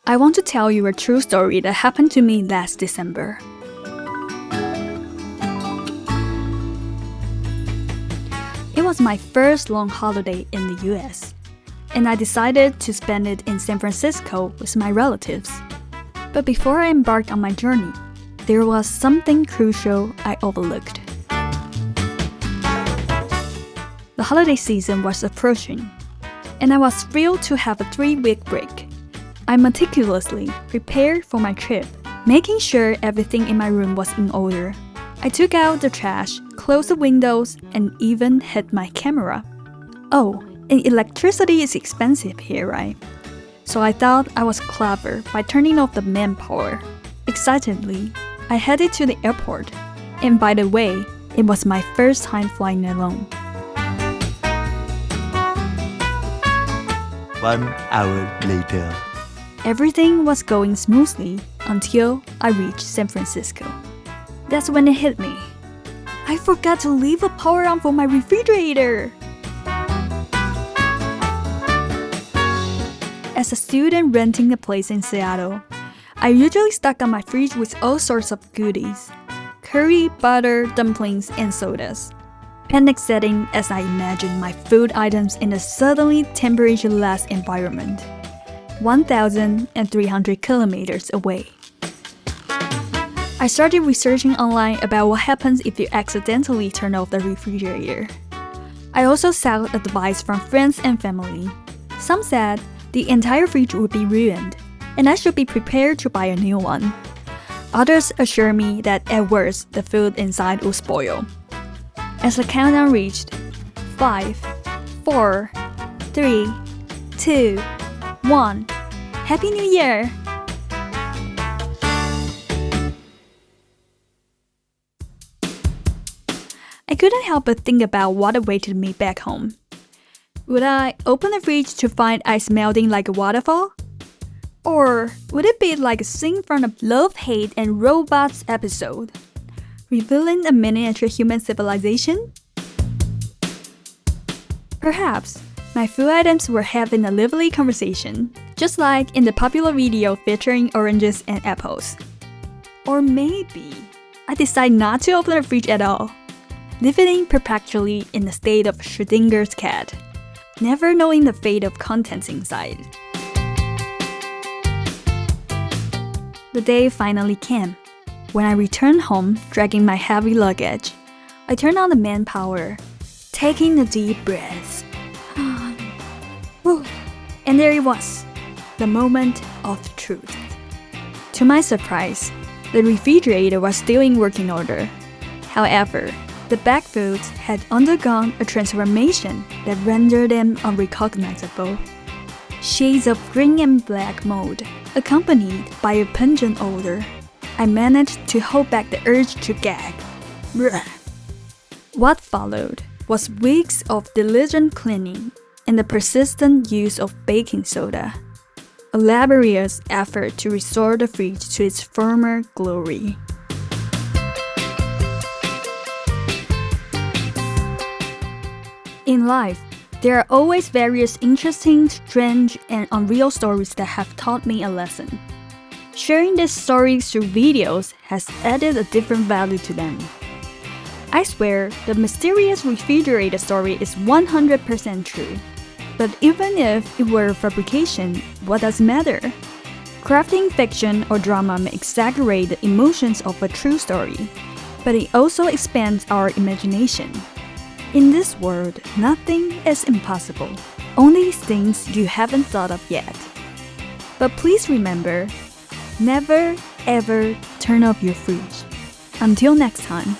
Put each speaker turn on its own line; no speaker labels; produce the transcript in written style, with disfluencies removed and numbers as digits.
I want to tell you a true story that happened to me last December. It was my first long holiday in the US, and I decided to spend it in San Francisco with my relatives. But before I embarked on my journey, there was something crucial I overlooked. The holiday season was approaching, and I was thrilled to have a 3-week break. I meticulously prepared for my trip, making sure everything in my room was in order. I took out the trash, closed the windows, and even hid my camera. Oh, and electricity is expensive here, right? So I thought I was clever by turning off the manpower. Excitedly, I headed to the airport. And by the way, it was my first time flying alone.
1 hour later.
Everything was going smoothly until I reached San Francisco. That's when it hit me. I forgot to leave the power on for my refrigerator. As a student renting a place in Seattle, I usually stock up my fridge with all sorts of goodies: curry, butter, dumplings, and sodas. Panic setting as I imagined my food items in a suddenly temperature-less environment, 1,300 kilometers away. I started researching online about what happens if you accidentally turn off the refrigerator. I also sought advice from friends and family. Some said the entire fridge would be ruined, and I should be prepared to buy a new one. Others assured me that at worst, the food inside would spoil. As the countdown reached 5, 4, 3, 2, 1, Happy New Year! I couldn't help but think about what awaited me back home. Would I open the fridge to find ice melting like a waterfall? Or would it be like a scene from a Love, Hate, and Robots episode, revealing a miniature human civilization? Perhaps my food items were having a lively conversation, just like in the popular video featuring oranges and apples. Or maybe I decided not to open the fridge at all, living perpetually in the state of Schrödinger's cat, never knowing the fate of contents inside. The day finally came. When I returned home, dragging my heavy luggage, I turned on the manpower, taking a deep breath. And there it was, the moment of truth. To my surprise, the refrigerator was still in working order. However, the bagged foods had undergone a transformation that rendered them unrecognizable. Shades of green and black mold, accompanied by a pungent odor. I managed to hold back the urge to gag. Blech. What followed was weeks of diligent cleaning and the persistent use of baking soda, a laborious effort to restore the fridge to its former glory. In life, there are always various interesting, strange, and unreal stories that have taught me a lesson. Sharing these stories through videos has added a different value to them. I swear, the mysterious refrigerator story is 100% true. But even if it were a fabrication, what does it matter? Crafting fiction or drama may exaggerate the emotions of a true story, but it also expands our imagination. In this world, nothing is impossible, only things you haven't thought of yet. But please remember, never ever turn off your fridge. Until next time.